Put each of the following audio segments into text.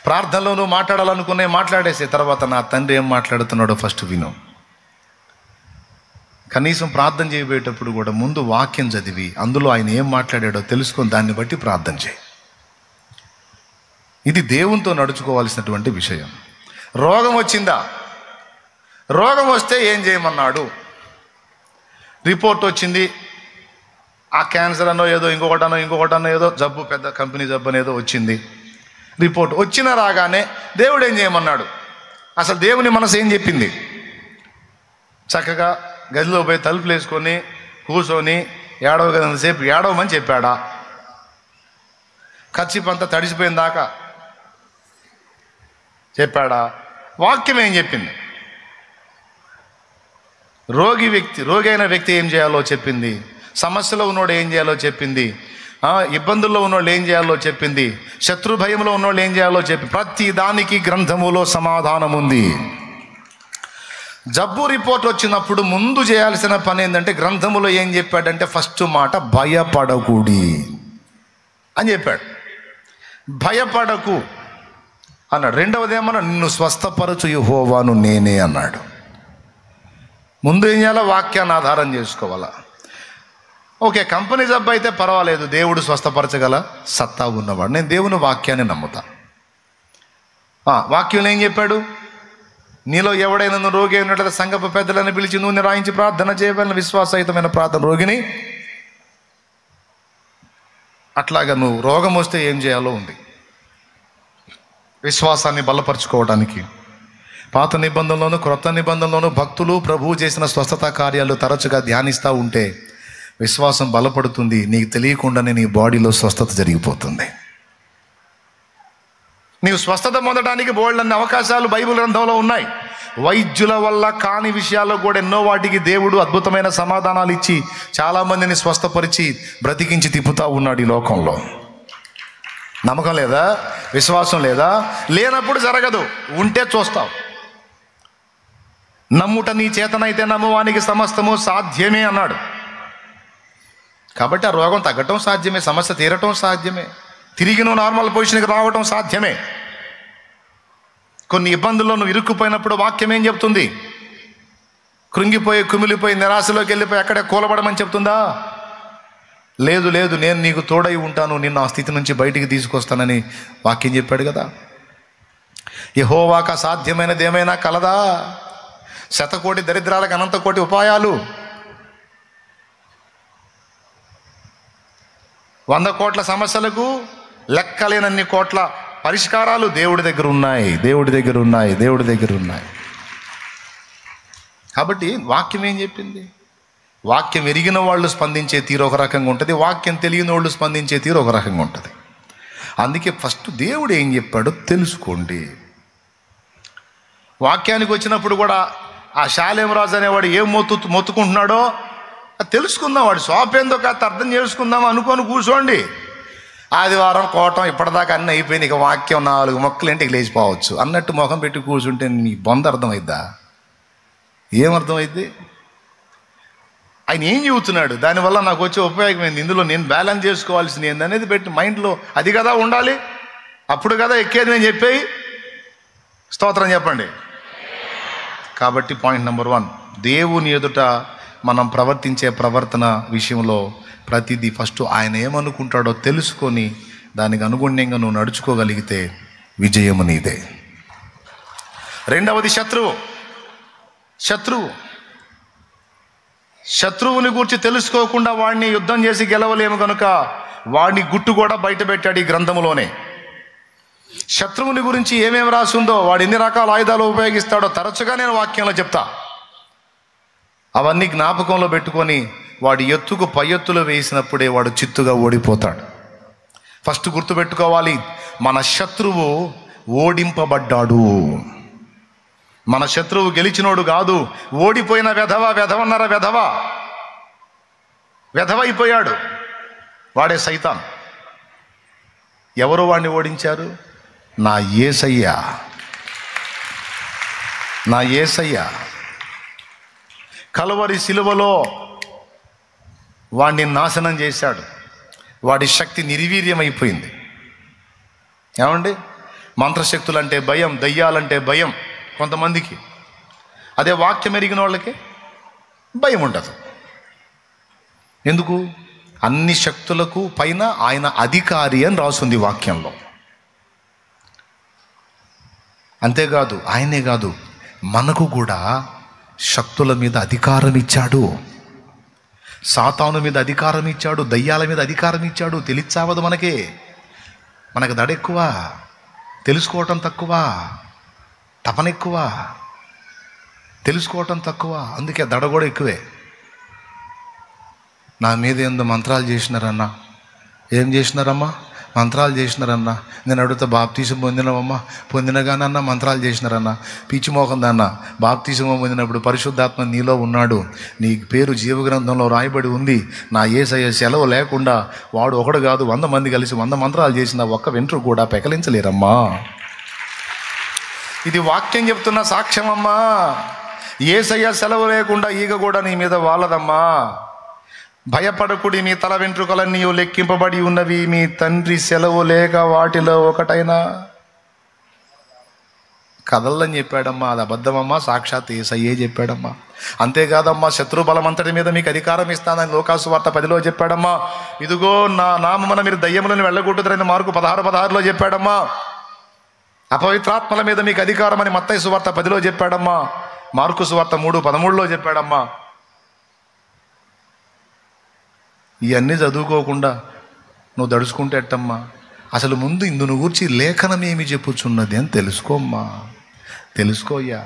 ప్రార్థనలో నువ్వు మాట్లాడాలనుకునే మాట్లాడేసే తర్వాత నా తండ్రి ఏం మాట్లాడుతున్నాడో ఫస్ట్ విను. కనీసం ప్రార్థన చేయబోయేటప్పుడు కూడా ముందు వాక్యం చదివి అందులో ఆయన ఏం మాట్లాడాడో తెలుసుకొని దాన్ని బట్టి ప్రార్థన చేయి. ఇది దేవునితో నడుచుకోవాల్సినటువంటి విషయం. రోగం వచ్చిందా? రోగం వస్తే ఏం చేయమన్నాడు? రిపోర్ట్ వచ్చింది, ఆ క్యాన్సర్ అనో ఏదో ఇంకొకటనో ఏదో జబ్బు, పెద్ద కంపెనీ జబ్బు అనేదో వచ్చింది. రిపోర్ట్ వచ్చిన రాగానే దేవుడు ఏం చేయమన్నాడు? అసలు దేవుని మనసు ఏం చెప్పింది? చక్కగా గదిలో పోయి తలుపులు వేసుకొని కూర్చొని ఏడవగలంతసేపు ఏడవమని చెప్పాడా? కచ్చిపంతా తడిసిపోయిన దాకా చెప్పాడా? వాక్యం ఏం చెప్పింది? రోగి అయిన వ్యక్తి ఏం చేయాలో చెప్పింది, సమస్యలో ఉన్నోడు ఏం చేయాలో చెప్పింది, ఇబ్బందుల్లో ఉన్నోళ్ళు ఏం చేయాలో చెప్పింది, శత్రు భయంలో ఉన్నోళ్ళు ఏం చేయాలో చెప్పి ప్రతి దానికి గ్రంథములో సమాధానం ఉంది. జబ్బు రిపోర్ట్ వచ్చినప్పుడు ముందు చేయాల్సిన పని ఏంటంటే, గ్రంథములో ఏం చెప్పాడంటే ఫస్ట్ మాట భయపడకూడి అని చెప్పాడు. భయపడకు అన్నాడు. రెండవది ఏమన్నా, నిన్ను స్వస్థపరచు యెహోవాను నేనే అన్నాడు. ముందు ఏం చేయాలో వాక్యాన్ని ఆధారం చేసుకోవాలా. ఓకే, కంపెనీ జబ్బు అయితే పర్వాలేదు, దేవుడు స్వస్థపరచగల సత్తా ఉన్నవాడు. నేను దేవుని వాక్యాన్ని నమ్ముతా. వాక్యంలో ఏం చెప్పాడు? నీలో ఎవడైనా నువ్వు రోగి అయినట్లయితే సంఘపు పెద్దలను పిలిచి నూనె రాయించి ప్రార్థన చేయవలన, విశ్వాసయుతమైన ప్రార్థన రోగిని. అట్లాగా నువ్వు రోగం వస్తే ఏం చేయాలో ఉంది. విశ్వాసాన్ని బలపరుచుకోవడానికి పాత నిబంధనలోను క్రొత్త నిబంధనలోను భక్తులు ప్రభువు చేసిన స్వస్థత కార్యాలు తరచుగా ధ్యానిస్తూ ఉంటే విశ్వాసం బలపడుతుంది. నీకు తెలియకుండానే నీ బాడీలో స్వస్థత జరిగిపోతుంది. నీవు స్వస్థత పొందడానికి బోల్డన్ని అవకాశాలు బైబిల్ గ్రంథంలో ఉన్నాయి. వైద్యుల వల్ల కాని విషయాల్లో కూడా ఎన్నో వాటికి దేవుడు అద్భుతమైన సమాధానాలు ఇచ్చి చాలామందిని స్వస్థపరిచి బ్రతికించి తిప్పుతూ ఉన్నాడు ఈ లోకంలో. నమ్మకం లేదా? విశ్వాసం లేదా? లేనప్పుడు జరగదు, ఉంటే చూస్తావు. నమ్ముట నీ చేతనైతే నమ్మువానికి సమస్తము సాధ్యమే అన్నాడు. కాబట్టి ఆ రోగం తగ్గటం సాధ్యమే, సమస్య తీరటం సాధ్యమే, తిరిగి నువ్వు నార్మల్ పొజిషన్కి రావటం సాధ్యమే. కొన్ని ఇబ్బందుల్లో నువ్వు ఇరుక్కుపోయినప్పుడు వాక్యం ఏం చెప్తుంది? కృంగిపోయి కుమిలిపోయి నిరాశలోకి వెళ్ళిపోయి అక్కడే కూలబడమని చెప్తుందా? లేదు లేదు, నేను నీకు తోడై ఉంటాను, నిన్ను ఆ స్థితి నుంచి బయటికి తీసుకొస్తానని వాక్యం చెప్పాడు కదా. యెహోవాకు అసాధ్యమైనది ఏమైనా కలదా? 100 కోటి దరిద్రాలకు అనంత కోటి ఉపాయాలు, 100 కోట్ల సమస్యలకు లెక్కలేనన్ని కోట్ల పరిష్కారాలు దేవుడి దగ్గర ఉన్నాయి, దేవుడి దగ్గర ఉన్నాయి, దేవుడి దగ్గర ఉన్నాయి. కాబట్టి వాక్యం ఏం చెప్పింది? వాక్యం ఎరిగిన వాళ్ళు స్పందించే తీరు ఒక రకంగా ఉంటుంది, వాక్యం తెలియని వాళ్ళు స్పందించే తీరు ఒక రకంగా ఉంటుంది. అందుకే ఫస్ట్ దేవుడు ఏం చెప్పాడో తెలుసుకోండి. వాక్యానికి వచ్చినప్పుడు కూడా ఆ శాలేం రాజు అనేవాడు ఏం మొత్తుకుంటున్నాడో తెలుసుకుందాం, వాడు స్వాపేందో కాస్త అర్థం చేసుకుందాం అనుకొని కూర్చోండి. ఆదివారం కోటం ఇప్పటిదాకా అన్నీ అయిపోయింది, ఇక వాక్యం 4 మొక్కలు ఇంటికి లేచిపోవచ్చు అన్నట్టు ముఖం పెట్టి కూర్చుంటే నీ బొంద అర్థమైద్దా? ఏమర్థమైద్ది? ఆయన ఏం చెబుతున్నాడు, దానివల్ల నాకు వచ్చే ఉపయోగం ఏంది, ఇందులో నేను బ్యాలెన్స్ చేసుకోవాల్సింది ఏంది అనేది పెట్టి మైండ్లో అది కదా ఉండాలి. అప్పుడు కదా ఎక్కేది నేను చెప్పేయి. స్తోత్రం చెప్పండి. కాబట్టి పాయింట్ నెంబర్ 1, దేవుని ఎదుట మనం ప్రవర్తించే ప్రవర్తన విషయంలో ప్రతిదీ ఫస్ట్ ఆయన ఏమనుకుంటాడో తెలుసుకొని దానికి అనుగుణ్యంగా నువ్వు నడుచుకోగలిగితే విజయము నీదే. రెండవది శత్రువుని గురించి తెలుసుకోకుండా వాడిని యుద్ధం చేసి గెలవలేము కనుక వాడిని గుట్టు కూడా బయట పెట్టాడు ఈ గ్రంథములోనే. శత్రువుని గురించి ఏమేమి రాసిందో, వాడు ఎన్ని రకాల ఆయుధాలు ఉపయోగిస్తాడో తరచుగా నేను వాక్యంలో చెప్తా. అవన్నీ జ్ఞాపకంలో పెట్టుకొని వాడి ఎత్తుకు పై ఎత్తులు వేసినప్పుడే వాడు చిత్తుగా ఓడిపోతాడు. ఫస్ట్ గుర్తుపెట్టుకోవాలి, మన శత్రువు ఓడింపబడ్డాడు. మన శత్రువు గెలిచినోడు కాదు, ఓడిపోయిన వెధవైపోయాడు. వాడే సైతాన్. ఎవరు వాడిని ఓడించారు? నా యేసయ్య కలువరి సిలువలో వాడిని నాశనం చేశాడు. వాడి శక్తి నిర్వీర్యమైపోయింది. ఏమండి, మంత్రశక్తులు అంటే భయం, దయ్యాలంటే భయం కొంతమందికి. అదే వాక్యం ఎరిగిన వాళ్ళకి భయం ఉండదు. ఎందుకు? అన్ని శక్తులకు పైన ఆయన అధికారి అని రాస్తుంది వాక్యంలో. అంతేకాదు, ఆయనే కాదు, మనకు కూడా శక్తుల మీద అధికారం ఇచ్చాడు. సాతాను మీద అధికారం ఇచ్చాడు, దయ్యాల మీద అధికారం ఇచ్చాడు. తెలియచావదు మనకు దడ ఎక్కువ, తెలుసుకోవటం తక్కువ, తపన ఎక్కువ, తెలుసుకోవటం తక్కువ, అందుకే దడ కూడా ఎక్కువే. నా మీద ఏందో మంత్రాలు చేసినారన్నా. ఏం చేసినారమ్మా? మంత్రాలు చేసినారన్నా. నేను అడుగుతా, బాప్తీసం పొందినవమ్మా? పొందినగానన్నా మంత్రాలు చేసినారన్నా. పిచ్చి మోహం దాన్న, బాప్తీసం పొందినప్పుడు పరిశుద్ధాత్మ నీలో ఉన్నాడు, నీ పేరు జీవగ్రంథంలో రాయబడి ఉంది. నా యేసయ్య సెలవు లేకుండా వాడు ఒకడు కాదు 100 మంది కలిసి 100 మంత్రాలు చేసిన ఒక్క వెంట్రు కూడా పెకలించలేరమ్మా. ఇది వాక్యం చెప్తున్న సాక్ష్యమమ్మా. యేసయ్య సెలవు లేకుండా ఈగ కూడా నీ మీద వాలదమ్మా. భయపడకుడి, మీ తల వెంట్రుకలన్నీ లెక్కింపబడి ఉన్నవి, మీ తండ్రి సెలవు లేక వాటిలో ఒకటైనా కదలని చెప్పాడమ్మా. అది అబద్ధమమ్మా, సాక్షాత్ యేసయ్యే చెప్పాడమ్మా. అంతేకాదమ్మా, శత్రు బలమంతటి మీద మీకు అధికారం ఇస్తానని లోకాసు వార్త 10లో చెప్పాడమ్మా. ఇదిగో నా నామమున మీరు దయ్యములను వెళ్ళగొట్టుతారని మార్కు 16:16లో చెప్పాడమ్మా. అపవిత్రాత్మల మీద మీకు అధికారం అని మత్తయి సువార్త 10లో చెప్పాడమ్మా. మార్కు సువార్త 3:13లో చెప్పాడమ్మా. ఇవన్నీ చదువుకోకుండా నువ్వు దడుచుకుంటే ఎట్టమ్మా? అసలు ముందు ఇందును గూర్చి లేఖనం ఏమి చెప్పుచున్నది అని తెలుసుకోమ్మా, తెలుసుకోయ్యా.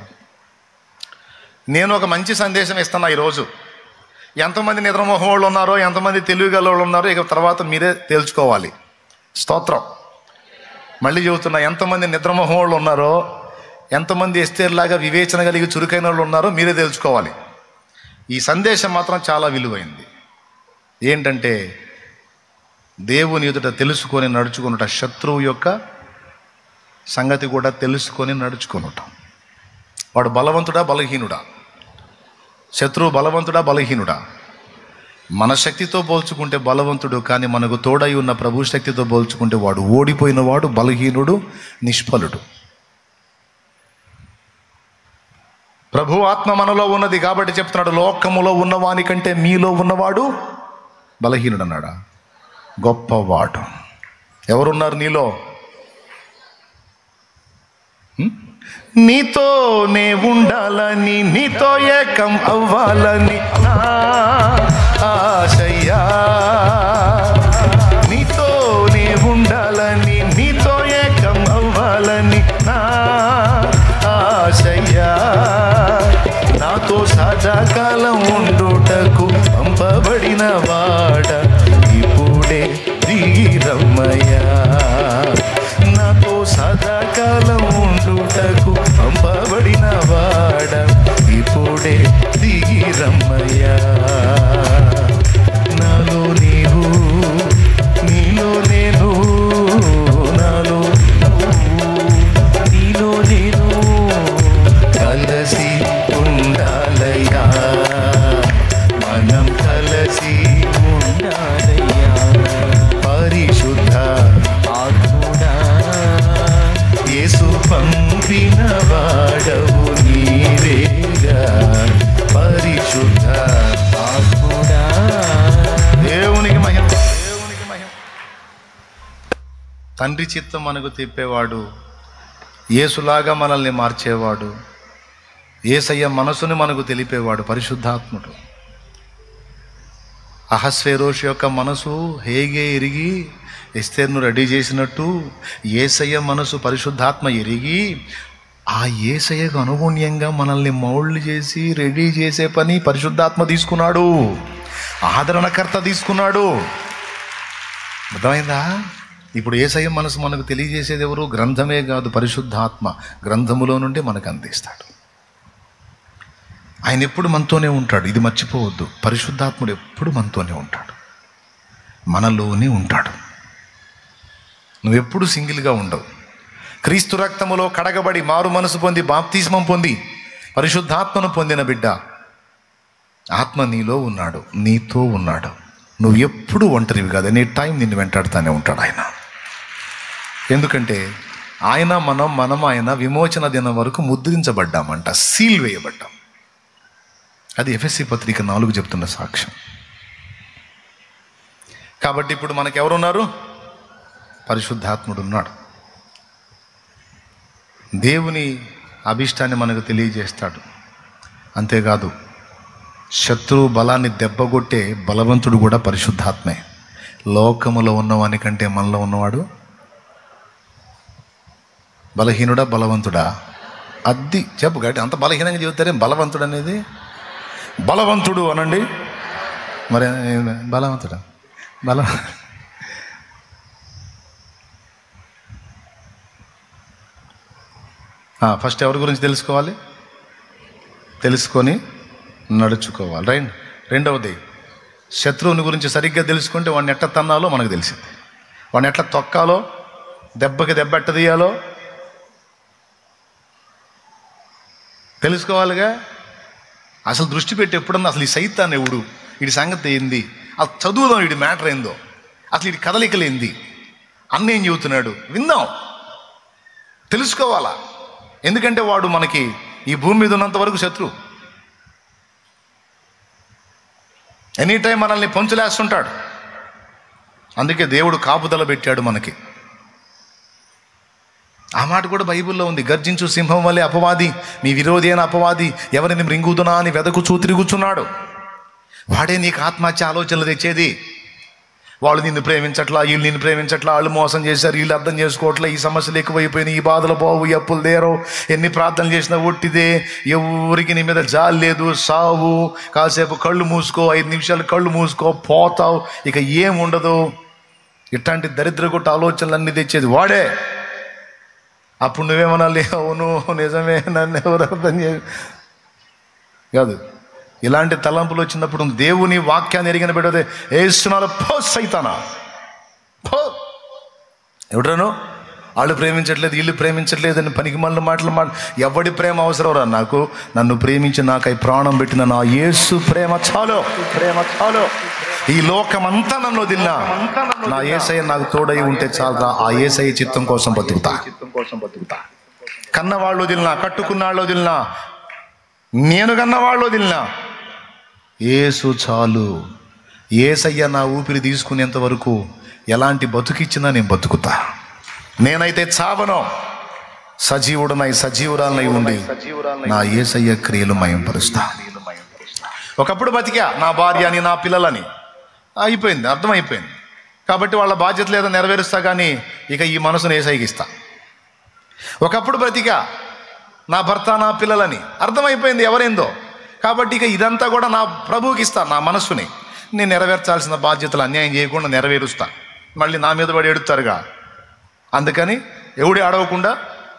నేను ఒక మంచి సందేశం ఇస్తున్నా ఈరోజు. ఎంతమంది నిద్రమోహం వాళ్ళు ఉన్నారో, ఎంతమంది తెలివిగల వాళ్ళు ఉన్నారో ఇక తర్వాత మీరే తేల్చుకోవాలి. స్తోత్రం. మళ్ళీ చెబుతున్నా, ఎంతమంది నిద్రమోహం వాళ్ళు ఉన్నారో, ఎంతమంది ఎస్తేర్లాగా వివేచన కలిగి చురుకైన వాళ్ళు ఉన్నారో మీరే తెలుసుకోవాలి. ఈ సందేశం మాత్రం చాలా విలువైంది. ఏంటంటే, దేవుని ఎదుట తెలుసుకొని నడుచుకునుట, శత్రువు యొక్క సంగతి కూడా తెలుసుకొని నడుచుకునుట. వాడు బలవంతుడా బలహీనుడా? శత్రువు బలవంతుడా బలహీనుడా? మన శక్తితో పోల్చుకుంటే బలవంతుడు, కానీ మనకు తోడై ఉన్న ప్రభు శక్తితో పోల్చుకుంటే వాడు ఓడిపోయిన వాడు, బలహీనుడు, నిష్ఫలుడు. ప్రభు ఆత్మ మనలో ఉన్నది కాబట్టి చెప్తున్నాడు, లోకములో ఉన్నవాని కంటే మీలో ఉన్నవాడు బలహీనుడు అన్నాడా? గొప్పవాడు. ఎవరున్నారు నీలో? నీతోనే ఉండాలని, నీతో ఏకం అవ్వాలని నా ఆశయ్యా. నీతోనే ఉండాలని, నీతో ఏకం అవ్వాలని నా ఆశయ్యా. నాతో సదాకాలం ఉండుటకు పంపబడిన వాడ ఇప్పుడే దిగి రమ్మయ్యా. నాతో సదాకాలం ఉండుటకు పంపబడిన వాడ ఇప్పుడే దిగి రమ్మయ్యా. నాలో నీవు, నీలో నేను, నాలో నీలో నేను కలిసి ఉండాలయ్యా. మనం కలిసి ఉండాలయ్యా. పరిశుద్ధ ఆత్ముడా, యేసు పంపిన వాడవు నీవేగా. పరిశుద్ధ ఆత్ముడా. దేవునికి మహిమ, దేవునికి మహిమ. తండ్రి చిత్తం మనకు తిప్పేవాడు, యేసులాగా మనల్ని మార్చేవాడు, యేసయ్య మనసుని మనకు తెలిపేవాడు పరిశుద్ధాత్ముడు. అహస్వేరోషు యొక్క మనసు హేగే ఎరిగి ఎస్తేర్ను రెడీ చేసినట్టు యేసయ్య మనసు పరిశుద్ధాత్మ ఎరిగి ఆ యేసయ్యకు అనుగుణ్యంగా మనల్ని మౌల్డ్ చేసి రెడీ చేసే పని పరిశుద్ధాత్మ తీసుకున్నాడు, ఆదరణకర్త తీసుకున్నాడు. అర్థమైందా? ఇప్పుడు యేసయ్య మనసు మనకు తెలియజేసేది ఎవరు? గ్రంథమే కాదు, పరిశుద్ధాత్మ గ్రంథములో నుండి మనకు అందిస్తాడు. ఆయన ఎప్పుడు మనతోనే ఉంటాడు, ఇది మర్చిపోవద్దు. పరిశుద్ధాత్ముడు ఎప్పుడు మనతోనే ఉంటాడు, మనలోనే ఉంటాడు. నువ్వెప్పుడు సింగిల్గా ఉండవు. క్రీస్తు రక్తములో కడగబడి మారు మనసు పొంది బాప్తిస్మం పొంది పరిశుద్ధాత్మను పొందిన బిడ్డ, ఆత్మ నీలో ఉన్నాడు, నీతో ఉన్నాడు. నువ్వు ఎప్పుడు ఒంటరివి కాదు, ఎనీ టైం నిన్ను వెంటాడుతూనే ఉంటాడు ఆయన. ఎందుకంటే మనం ఆయన విమోచన దినం వరకు ముద్రించబడ్డామంట, సీల్ వేయబడ్డాం. అది ఎఫెసీ పత్రిక 4 చెప్తున్న సాక్ష్యం. కాబట్టి ఇప్పుడు మనకు ఎవరున్నారు? పరిశుద్ధాత్ముడు ఉన్నాడు. దేవుని అభిష్టాన్ని మనకు తెలియజేస్తాడు. అంతేకాదు, శత్రువు బలాన్ని దెబ్బగొట్టే బలవంతుడు కూడా పరిశుద్ధాత్మే. లోకములో ఉన్నవాని కంటే మనలో ఉన్నవాడు బలహీనుడా బలవంతుడా? అది చెప్పు గట్టి. అంత బలహీనంగా చెబుతారే బలవంతుడు అనేది. బలవంతుడు అనండి. మరి బలవంతుడా? ఫస్ట్ ఎవరి గురించి తెలుసుకోవాలి? తెలుసుకొని నడుచుకోవాలి. రైట్. రెండవది, శత్రువుని గురించి సరిగ్గా తెలుసుకుంటే వాడిని ఎట్లా తన్నాలో మనకు తెలిసింది. వాడిని ఎట్లా తొక్కాలో, దెబ్బకి దెబ్బ ఎట్ట తీయాలో తెలుసుకోవాలిగా. అసలు దృష్టి పెట్టి ఎప్పుడన్నా అసలు ఈ సైతాన్ ఎవడు, వీడి సంగతి ఏంది, అసలు చదువుదాం, వీడి మ్యాటర్ ఏందో, అసలు వీడి కదలికలేంది, అన్న ఏం చెబుతున్నాడు విందాం, తెలుసుకోవాలా. ఎందుకంటే వాడు మనకి ఈ భూమి మీద ఉన్నంత వరకు శత్రువు. ఎనీ టైం మనల్ని పొంచులేస్తుంటాడు. అందుకే దేవుడు కాపుదల పెట్టాడు మనకి. ఆ మాట కూడా బైబిల్లో ఉంది. గర్జించు సింహం వలె అపవాది, మీ విరోధి అయిన అపవాది ఎవరిని మృంగుదునా అని వెదకుచూ తిరుగుచున్నాడు. వాడే నీకు ఆత్మహత్య ఆలోచనలు తెచ్చేది. వాళ్ళు నిన్ను ప్రేమించట్లా, వీళ్ళు నిన్ను ప్రేమించట్లా, వాళ్ళు మోసం చేశారు, వీళ్ళు అర్థం చేసుకోవట్లా, ఈ సమస్యలు ఎక్కువైపోయినాయి, ఈ బాధలు పోవు, ఈ అప్పులు దేరో, ఎన్ని ప్రార్థనలు చేసినా ఒట్టిదే, ఎవరికి నీ మీద జాలి లేదు, సావు, కాసేపు కళ్ళు మూసుకో, 5 నిమిషాలు కళ్ళు మూసుకో, పోతావు, ఇక ఏం ఉండదు. ఇట్లాంటి దరిద్రగొట్ట ఆలోచనలన్నీ తెచ్చేది వాడే. అప్పుడు నువ్వేమనాలి? అవును నిజమే, నన్ను ఎవరు అర్థం కాదు. ఇలాంటి తలంపులు వచ్చినప్పుడు దేవుని వాక్యాన్ని ఎరిగిన బిడ్డదే ఏస్తున్నాడు, పో సైతానా పో. ఎవడను వాళ్ళు ప్రేమించట్లేదు, వీళ్ళు ప్రేమించట్లేదు అని పనికి మళ్ళీ మాటలు ఎవడి ప్రేమ అవసరం రా నాకు? నన్ను ప్రేమించి నాకై ప్రాణం పెట్టిన నా యేసు ప్రేమ చాలు, ప్రేమ చాలు. ఈ లోకమంతా నన్ను వదిలినా నా యేసయ్య నాకు తోడై ఉంటే చాలురా. ఆ యేసయ్య చిత్తం కోసం బతుకుతా. కన్నవాళ్ళు వదిలినా, కట్టుకున్న వాళ్ళు వదిలినా, నేను కన్నవాళ్ళు వదిలినా, యేసు చాలు. యేసయ్య నా ఊపిరి తీసుకునేంత వరకు ఎలాంటి బతుకిచ్చినా నేను బతుకుతా. నేనైతే చావను, సజీవుడనై సజీవురాలనై ఉండి నా యేసయ్య క్రియలు మయంపరుస్తా. ఒకప్పుడు బతికా, నా భార్య అని, నా పిల్లలని, అయిపోయింది, అర్థమైపోయింది. కాబట్టి వాళ్ళ బాధ్యతలు ఏదో నెరవేరుస్తా, కానీ ఇక ఈ మనసును యేసయ్యకి ఇస్తా. ఒకప్పుడు బ్రతికా, నా భర్త, నా పిల్లలని, అర్థమైపోయింది ఎవరేందో. కాబట్టి ఇక ఇదంతా కూడా నా ప్రభువుకి ఇస్తా. నా మనస్సుని నేను నెరవేర్చాల్సిన బాధ్యతలు అన్యాయం చేయకుండా నెరవేరుస్తా. మళ్ళీ నా మీద పడి ఎడుతారుగా. అందుకని ఎవడి ఆడవకుండా,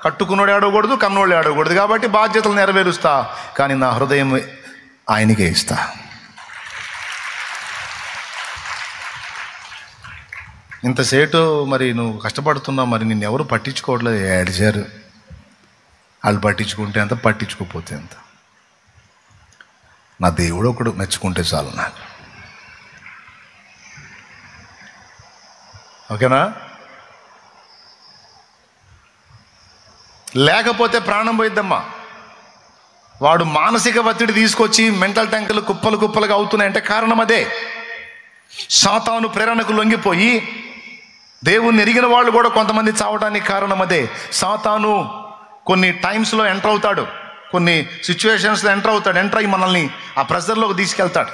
కట్టుకున్నోడు ఆడవకూడదు, కన్నోళ్ళు ఆడవకూడదు. కాబట్టి బాధ్యతలు నెరవేరుస్తా, కానీ నా హృదయం ఆయనకే ఇస్తా. ఇంతసేటు మరి నువ్వు కష్టపడుతున్నావు, మరి నిన్ను ఎవరు పట్టించుకోవట్లేదు. ఏడిచారు వాళ్ళు. పట్టించుకుంటే అంత, పట్టించుకోకపోతే అంత. నా దేవుడు ఒకడు మెచ్చుకుంటే చాలు నాకు. ఓకేనా? లేకపోతే ప్రాణం పోయిద్దమ్మా. వాడు మానసిక ఒత్తిడి తీసుకొచ్చి మెంటల్ ట్యాంకులు కుప్పలు కుప్పలుగా అవుతున్నాయంటే కారణం అదే. సాతాను ప్రేరణకు లొంగిపోయి దేవుణ్ణి ఎరిగిన వాళ్ళు కూడా కొంతమంది చావడానికి కారణం అదే. సాతాను కొన్ని టైమ్స్లో ఎంటర్ అవుతాడు, కొన్ని సిచ్యువేషన్స్లో ఎంటర్ అవుతాడు. ఎంటర్ అయ్యి మనల్ని ఆ ప్రెషర్లోకి తీసుకెళ్తాడు.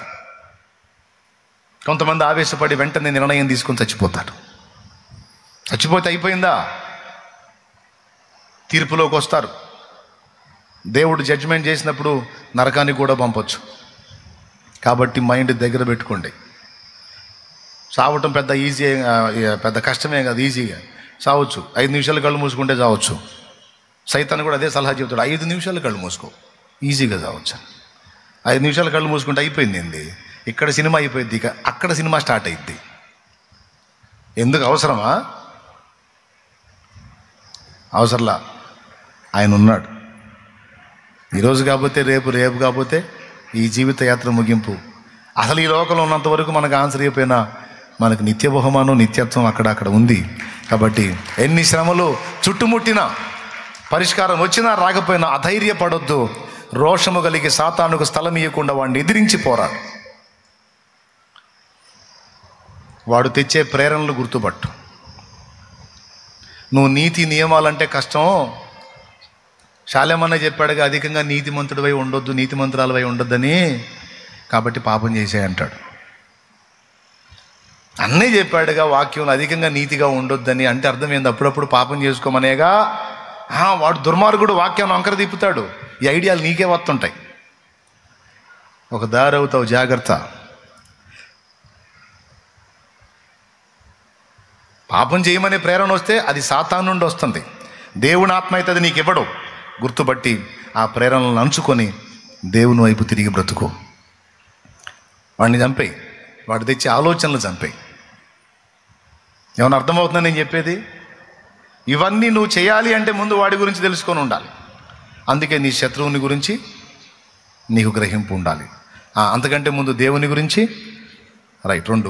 కొంతమంది ఆవేశపడి వెంటనే నిర్ణయం తీసుకొని చచ్చిపోతాడు. చచ్చిపోతే అయిపోయిందా? తీర్పులోకి వస్తారు. దేవుడు జడ్జిమెంట్ చేసినప్పుడు నరకానికి కూడా పంపొచ్చు. కాబట్టి మైండ్ దగ్గర పెట్టుకోండి. సావటం పెద్ద ఈజీ, పెద్ద కష్టమే కాదు, ఈజీగా సావచ్చు. 5 నిమిషాలు కళ్ళు మూసుకుంటే చావచ్చు. సైతాన్ కూడా అదే సలహా చెబుతాడు, 5 నిమిషాలు కళ్ళు మూసుకో, ఈజీగా చావచ్చు. 5 నిమిషాలు కళ్ళు మూసుకుంటే అయిపోయింది. ఏంది ఇక్కడ సినిమా అయిపోయింది, ఇక అక్కడ సినిమా స్టార్ట్ అయింది. ఎందుకు అవసరమా? అవసరంలా. ఆయన ఉన్నాడు. ఈరోజు కాకపోతే రేపు, రేపు కాకపోతే ఈ జీవిత యాత్ర ముగింపు. అసలు ఈ లోకంలో ఉన్నంత వరకు మనకు ఆన్సర్ అయిపోయినా మనకు నిత్య బహుమానం, నిత్యత్వం అక్కడ ఉంది. కాబట్టి ఎన్ని శ్రమలు చుట్టుముట్టినా, పరిష్కారం వచ్చినా రాకపోయినా అధైర్యపడొద్దు. రోషము కలిగి సాతానుకు స్థలం ఇవ్వకుండా వాడిని ఎదిరించి పోరాడు. వాడు తెచ్చే ప్రేరణలు గుర్తుపట్టు. నువ్వు నీతి నియమాలంటే కష్టం, శాలేమన్న చెప్పాడుగా, అధికంగా నీతిమంతుడివై ఉండొద్దు, నీతిమంతురాలవై ఉండొద్దని, కాబట్టి పాపం చేసే అంటాడు. అన్నీ చెప్పాడుగా వాక్యంలో, అధికంగా నీతిగా ఉండొద్దని. అంటే అర్థం ఏంది? అప్పుడప్పుడు పాపం చేసుకోమనేగా. వాడు దుర్మార్గుడు వాక్యాన్ని వంకర తిప్పుతాడు. ఈ ఐడియాలు నీకే వస్తుంటాయి. ఒక దారి అవుతావు, జాగ్రత్త. పాపం చేయమనే ప్రేరణ వస్తే అది సాతాను నుండి వస్తుంది. దేవుని ఆత్మ అయితే అది నీకు ఇవ్వడు. గుర్తుపట్టి ఆ ప్రేరణలను అంచుకొని దేవుని వైపు తిరిగి బ్రతుకు. వాడిని చంపేయి, వాడు తెచ్చే ఆలోచనలు చంపేయి. ఏమన్నా అర్థమవుతుందా నేను చెప్పేది? ఇవన్నీ నువ్వు చేయాలి అంటే ముందు వాడి గురించి తెలుసుకొని ఉండాలి. అందుకే నీ శత్రువుని గురించి నీకు గ్రహింపు ఉండాలి. అంతకంటే ముందు దేవుని గురించి. రైట్. 2